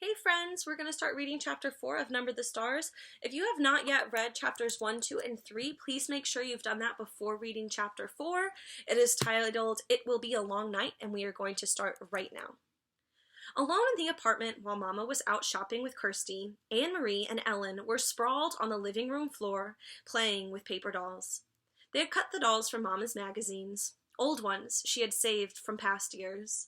Hey friends, we're going to start reading chapter 4 of Number the Stars. If you have not yet read chapters 1, 2, and 3, please make sure you've done that before reading chapter 4. It is titled, It Will Be a Long Night, and we are going to start right now. Alone in the apartment while Mama was out shopping with Kirsty, Anne-Marie and Ellen were sprawled on the living room floor, playing with paper dolls. They had cut the dolls from Mama's magazines, old ones she had saved from past years.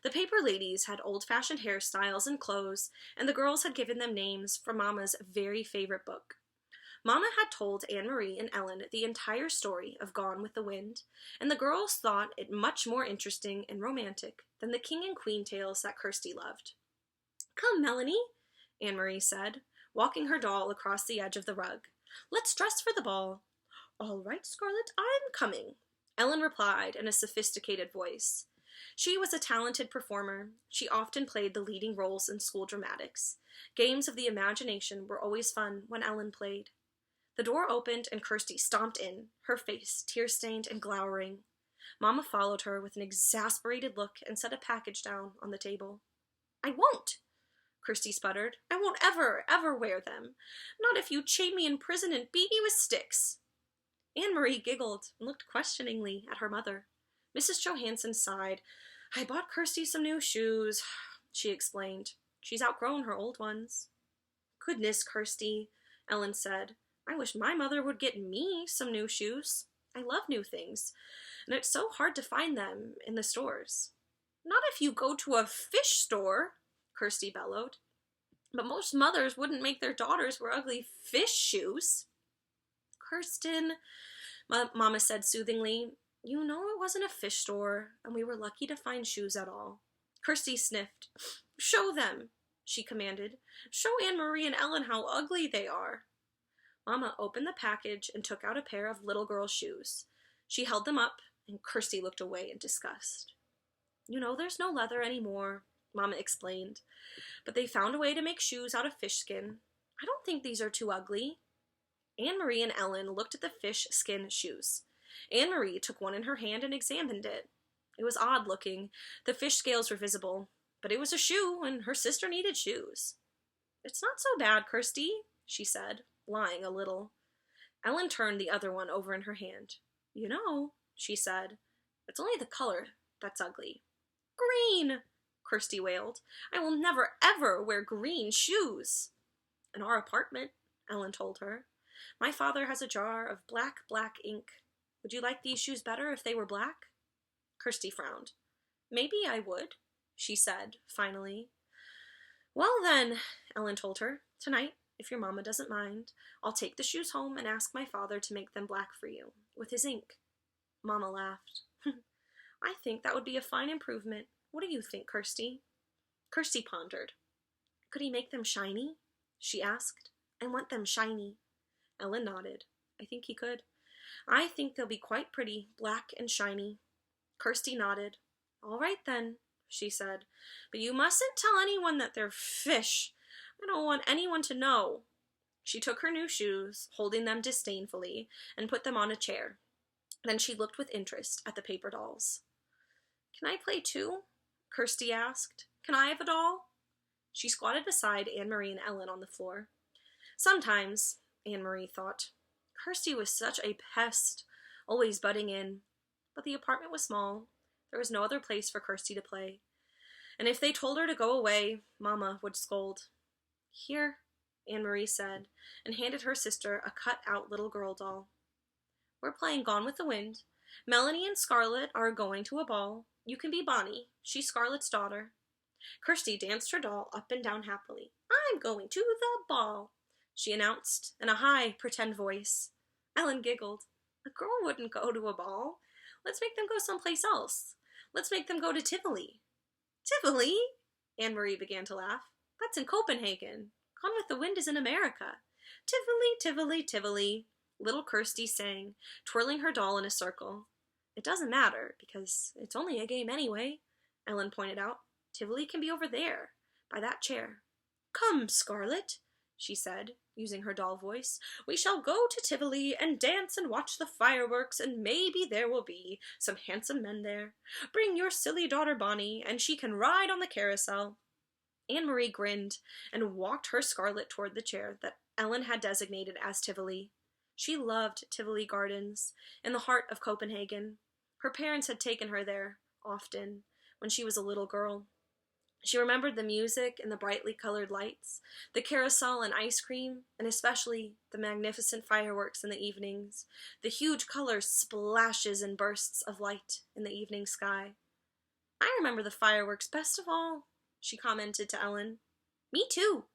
The paper ladies had old-fashioned hairstyles and clothes, and the girls had given them names from Mama's very favorite book. Mama had told Anne-Marie and Ellen the entire story of Gone with the Wind, and the girls thought it much more interesting and romantic than the king and queen tales that Kirsty loved. "Come, Melanie," Anne-Marie said, walking her doll across the edge of the rug. "Let's dress for the ball." "All right, Scarlet, I'm coming," Ellen replied in a sophisticated voice. She was a talented performer. She often played the leading roles in school dramatics. Games of the imagination were always fun when Ellen played. The door opened and Kirsty stomped in, her face tear-stained and glowering. Mama followed her with an exasperated look and set a package down on the table. "I won't," Kirsty sputtered. "I won't ever wear them. Not if you chain me in prison and beat me with sticks." Anne-Marie giggled and looked questioningly at her mother. Mrs. Johansen sighed. "I bought Kirsty some new shoes," she explained. "She's outgrown her old ones." "Goodness, Kirsty," Ellen said. "I wish my mother would get me some new shoes. I love new things, and it's so hard to find them in the stores." "Not if you go to a fish store," Kirsty bellowed. "But most mothers wouldn't make their daughters wear ugly fish shoes." "Kirsten," Mama said soothingly, "you know it wasn't a fish store, and we were lucky to find shoes at all." Kirsty sniffed. "Show them," she commanded. "Show Anne-Marie and Ellen how ugly they are." Mama opened the package and took out a pair of little girl shoes. She held them up, and Kirsty looked away in disgust. "You know there's no leather anymore," Mama explained, "but they found a way to make shoes out of fish skin. I don't think these are too ugly." Anne-Marie and Ellen looked at the fish skin shoes. Anne-Marie took one in her hand and examined it. It was odd looking. The fish scales were visible, but it was a shoe, and her sister needed shoes. "It's not so bad, Kirsty," she said, lying a little. Ellen turned the other one over in her hand. "You know," she said, "it's only the color that's ugly." "Green!" Kirsty wailed. "I will never ever wear green shoes." "In our apartment," Ellen told her, "my father has a jar of black ink. Would you like these shoes better if they were black?" Kirsty frowned. "Maybe I would," she said, finally. "Well then," Ellen told her, "tonight, if your mama doesn't mind, I'll take the shoes home and ask my father to make them black for you, with his ink." Mama laughed. "I think that would be a fine improvement. What do you think, Kirsty?" Kirsty pondered. "Could he make them shiny?" she asked. "I want them shiny." Ellen nodded. "I think he could. I think they'll be quite pretty, black and shiny." Kirsty nodded. "All right then," she said, "but you mustn't tell anyone that they're fish. I don't want anyone to know." She took her new shoes, holding them disdainfully, and put them on a chair. Then she looked with interest at the paper dolls. "Can I play too?" Kirsty asked. "Can I have a doll?" She squatted beside Anne-Marie and Ellen on the floor. Sometimes, Anne-Marie thought, Kirsty was such a pest, always butting in. But the apartment was small. There was no other place for Kirsty to play. And if they told her to go away, Mama would scold. "Here," Anne-Marie said, and handed her sister a cut-out little girl doll. "We're playing Gone with the Wind. Melanie and Scarlet are going to a ball. You can be Bonnie. She's Scarlet's daughter." Kirsty danced her doll up and down happily. "I'm going to the ball," she announced in a high, pretend voice. Ellen giggled. "A girl wouldn't go to a ball. Let's make them go someplace else. Let's make them go to Tivoli." "Tivoli?" Anne-Marie began to laugh. "That's in Copenhagen. Gone with the Wind is in America." "Tivoli, Tivoli, Tivoli," little Kirsty sang, twirling her doll in a circle. "It doesn't matter, because it's only a game anyway," Ellen pointed out. "Tivoli can be over there, by that chair." "Come, Scarlet," she said, using her doll voice. "We shall go to Tivoli and dance and watch the fireworks, and maybe there will be some handsome men there. Bring your silly daughter Bonnie, and she can ride on the carousel." Anne-Marie grinned and walked her Scarlet toward the chair that Ellen had designated as Tivoli. She loved Tivoli Gardens, in the heart of Copenhagen. Her parents had taken her there, often, when she was a little girl. She remembered the music and the brightly colored lights, the carousel and ice cream, and especially the magnificent fireworks in the evenings, the huge color splashes and bursts of light in the evening sky. "I remember the fireworks best of all," she commented to Ellen. "Me too,"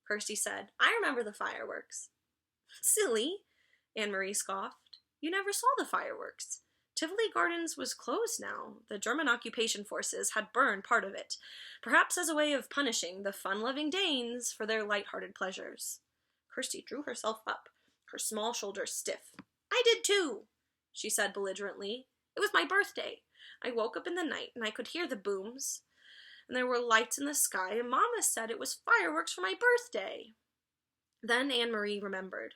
Kirsty said. "I remember the fireworks." "Silly," Anne-Marie scoffed. "You never saw the fireworks. Tivoli Gardens was closed now. The German occupation forces had burned part of it, perhaps as a way of punishing the fun-loving Danes for their light-hearted pleasures." Kirsty drew herself up, her small shoulders stiff. "I did too," she said belligerently. "It was my birthday. I woke up in the night and I could hear the booms, and there were lights in the sky, and Mama said it was fireworks for my birthday." Then Anne-Marie remembered.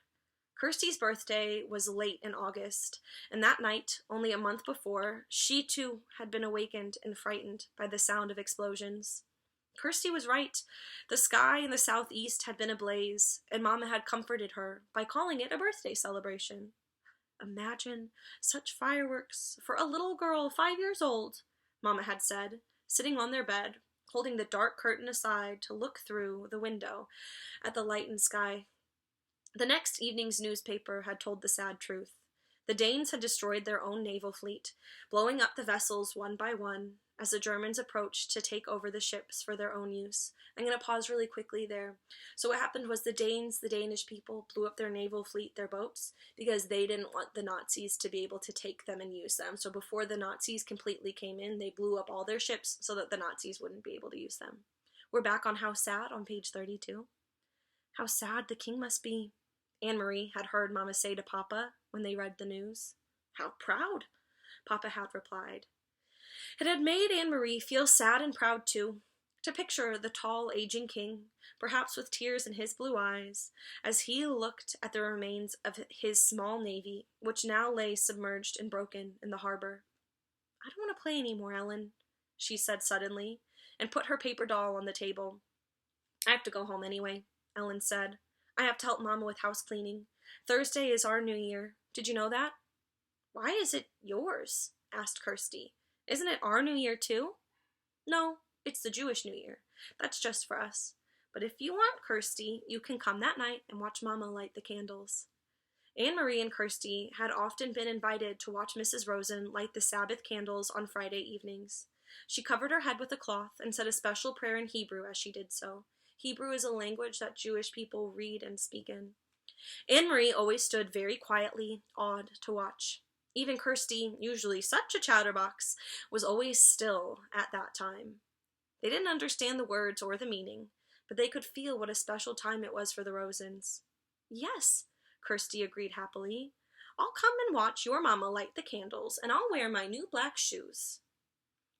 Kirsty's birthday was late in August, and that night, only a month before, she too had been awakened and frightened by the sound of explosions. Kirsty was right. The sky in the southeast had been ablaze, and Mama had comforted her by calling it a birthday celebration. "Imagine such fireworks for a little girl 5 years old," Mama had said, sitting on their bed, holding the dark curtain aside to look through the window at the lightened sky. The next evening's newspaper had told the sad truth. The Danes had destroyed their own naval fleet, blowing up the vessels one by one as the Germans approached to take over the ships for their own use. I'm going to pause really quickly there. So what happened was the Danish people, blew up their naval fleet, their boats, because they didn't want the Nazis to be able to take them and use them. So before the Nazis completely came in, they blew up all their ships so that the Nazis wouldn't be able to use them. We're back on How Sad on page 32. "How sad the king must be," Anne-Marie had heard Mama say to Papa when they read the news. "How proud," Papa had replied. It had made Anne-Marie feel sad and proud too, to picture the tall, aging king, perhaps with tears in his blue eyes, as he looked at the remains of his small navy, which now lay submerged and broken in the harbor. "I don't want to play any more, Ellen," she said suddenly, and put her paper doll on the table. "I have to go home anyway," Ellen said. "I have to help Mama with house cleaning. Thursday is our New Year. Did you know that?" "Why is it yours?" asked Kirsty. "Isn't it our New Year too?" "No, it's the Jewish New Year. That's just for us. But if you want, Kirsty, you can come that night and watch Mama light the candles." Anne-Marie and Kirsty had often been invited to watch Mrs. Rosen light the Sabbath candles on Friday evenings. She covered her head with a cloth and said a special prayer in Hebrew as she did so. Hebrew is a language that Jewish people read and speak in. Anne-Marie always stood very quietly, awed to watch. Even Kirsty, usually such a chatterbox, was always still at that time. They didn't understand the words or the meaning, but they could feel what a special time it was for the Rosens. "Yes," Kirsty agreed happily. "I'll come and watch your Mama light the candles, and I'll wear my new black shoes."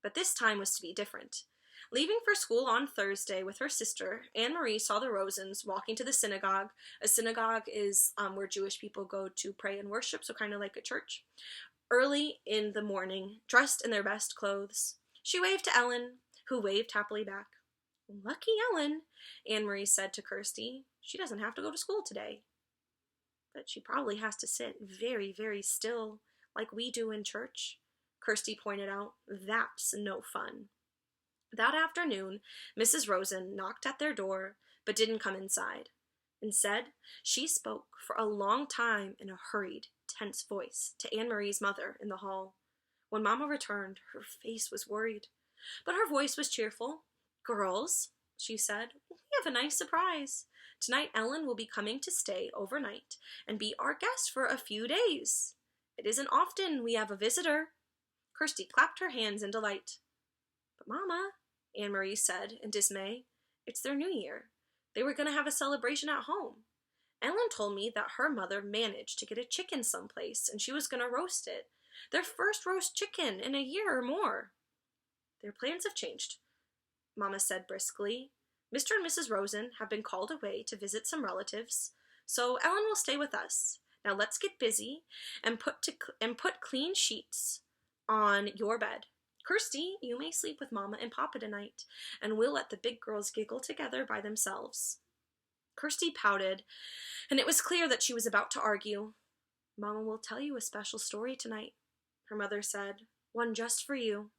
But this time was to be different. Leaving for school on Thursday with her sister, Anne-Marie saw the Rosens walking to the synagogue. A synagogue is where Jewish people go to pray and worship, so kind of like a church. Early in the morning, dressed in their best clothes. She waved to Ellen, who waved happily back. "Lucky Ellen," Anne-Marie said to Kirsty. "She doesn't have to go to school today." "But she probably has to sit very, very still, like we do in church," Kirsty pointed out. "That's no fun." That afternoon, Mrs. Rosen knocked at their door, but didn't come inside. Instead, she spoke for a long time in a hurried, tense voice to Anne-Marie's mother in the hall. When Mama returned, her face was worried, but her voice was cheerful. "Girls," she said, "we have a nice surprise. Tonight Ellen will be coming to stay overnight and be our guest for a few days. It isn't often we have a visitor." Kirsty clapped her hands in delight. "But Mama," Anne-Marie said in dismay, "it's their New Year. They were going to have a celebration at home. Ellen told me that her mother managed to get a chicken someplace and she was going to roast it. Their first roast chicken in a year or more." "Their plans have changed," Mama said briskly. "Mr. and Mrs. Rosen have been called away to visit some relatives, so Ellen will stay with us. Now let's get busy and put clean sheets on your bed." Kirsty, you may sleep with Mama and Papa tonight, and we'll let the big girls giggle together by themselves. Kirsty pouted, and it was clear that she was about to argue. Mama will tell you a special story tonight, her mother said. One just for you.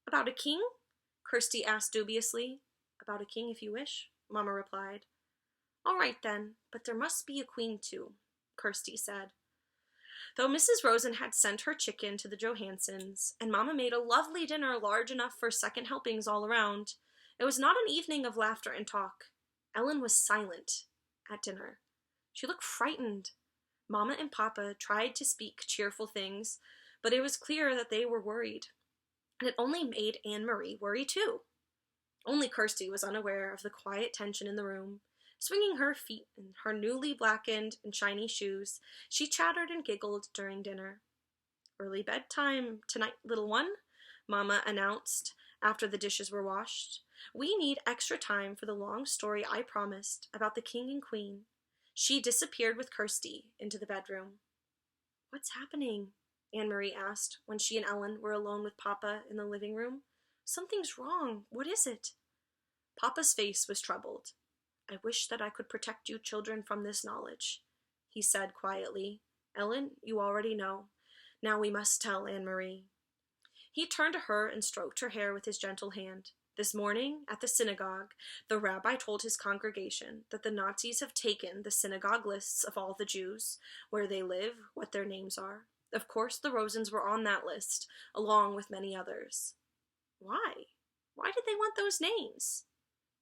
About a king? Kirsty asked dubiously. About a king if you wish, Mama replied. All right then, but there must be a queen too, Kirsty said. Though Mrs. Rosen had sent her chicken to the Johansens, and Mama made a lovely dinner large enough for second helpings all around, it was not an evening of laughter and talk. Ellen was silent at dinner. She looked frightened. Mama and Papa tried to speak cheerful things, but it was clear that they were worried, and it only made Anne-Marie worry too. Only Kirsty was unaware of the quiet tension in the room. Swinging her feet in her newly blackened and shiny shoes, she chattered and giggled during dinner. Early bedtime tonight, little one, Mama announced after the dishes were washed. We need extra time for the long story I promised about the king and queen. She disappeared with Kirsty into the bedroom. What's happening? Anne-Marie asked when she and Ellen were alone with Papa in the living room. Something's wrong. What is it? Papa's face was troubled. I wish that I could protect you children from this knowledge, he said quietly. Ellen, you already know. Now we must tell Anne-Marie. He turned to her and stroked her hair with his gentle hand. This morning, at the synagogue, the rabbi told his congregation that the Nazis have taken the synagogue lists of all the Jews, where they live, what their names are. Of course, the Rosens were on that list, along with many others. Why? Why did they want those names?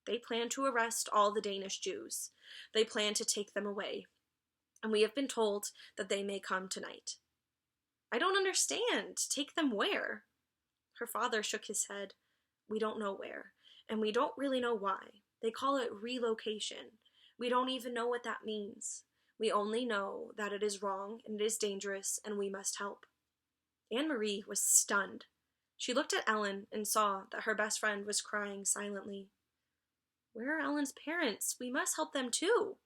They plan to arrest all the Danish Jews. They plan to take them away. And we have been told that they may come tonight. I don't understand. Take them where? Her father shook his head. We don't know where, and we don't really know why. They call it relocation. We don't even know what that means. We only know that it is wrong and it is dangerous and we must help. Anne-Marie was stunned. She looked at Ellen and saw that her best friend was crying silently. Where are Ellen's parents? We must help them too.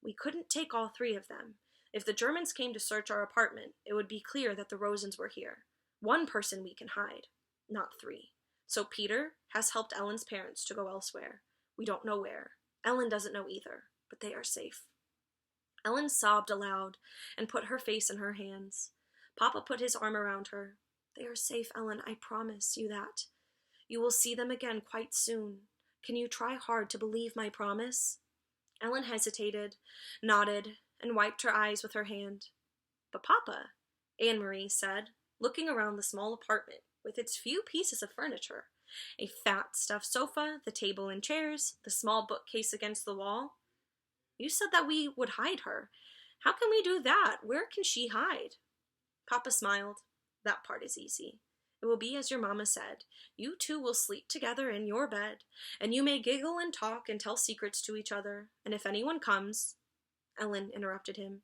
We couldn't take all three of them. If the Germans came to search our apartment, it would be clear that the Rosens were here. One person we can hide, not three. So Peter has helped Ellen's parents to go elsewhere. We don't know where. Ellen doesn't know either, but they are safe. Ellen sobbed aloud and put her face in her hands. Papa put his arm around her. They are safe, Ellen, I promise you that. You will see them again quite soon. Can you try hard to believe my promise? Ellen hesitated, nodded, and wiped her eyes with her hand. But Papa, Anne-Marie said, looking around the small apartment with its few pieces of furniture, a fat stuffed sofa, the table and chairs, the small bookcase against the wall. You said that we would hide her. How can we do that? Where can she hide? Papa smiled. That part is easy. It will be as your mama said. You two will sleep together in your bed, and you may giggle and talk and tell secrets to each other. And if anyone comes... Ellen interrupted him.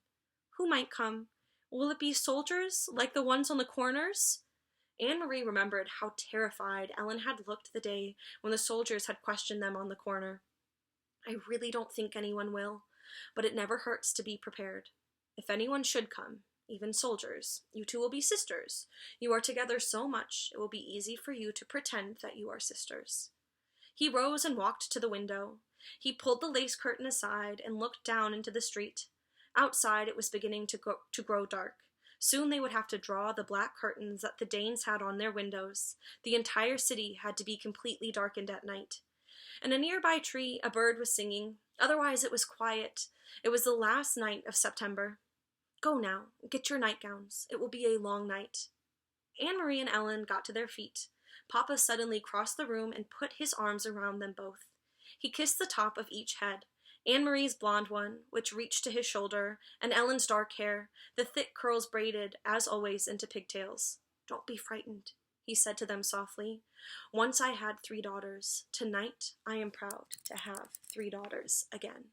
Who might come? Will it be soldiers, like the ones on the corners? Anne-Marie remembered how terrified Ellen had looked the day when the soldiers had questioned them on the corner. I really don't think anyone will, but it never hurts to be prepared. If anyone should come, even soldiers, you two will be sisters. You are together so much, it will be easy for you to pretend that you are sisters. He rose and walked to the window. He pulled the lace curtain aside and looked down into the street. Outside, it was beginning to grow dark. Soon they would have to draw the black curtains that the Danes had on their windows. The entire city had to be completely darkened at night. In a nearby tree, a bird was singing. Otherwise, it was quiet. It was the last night of September. Go now, get your nightgowns. It will be a long night. Anne-Marie and Ellen got to their feet. Papa suddenly crossed the room and put his arms around them both. He kissed the top of each head, Anne-Marie's blonde one, which reached to his shoulder, and Ellen's dark hair, the thick curls braided, as always, into pigtails. Don't be frightened, he said to them softly. Once I had 3 daughters. Tonight I am proud to have 3 daughters again.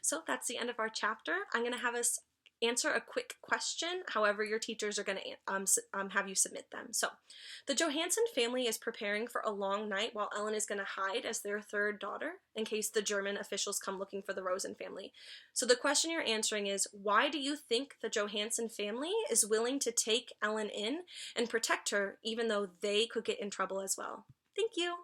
So that's the end of our chapter. I'm going to have us answer a quick question. However, your teachers are going to have you submit them. So, the Johansen family is preparing for a long night while Ellen is going to hide as their third daughter in case the German officials come looking for the Rosen family. So the question you're answering is, why do you think the Johansen family is willing to take Ellen in and protect her even though they could get in trouble as well? Thank you.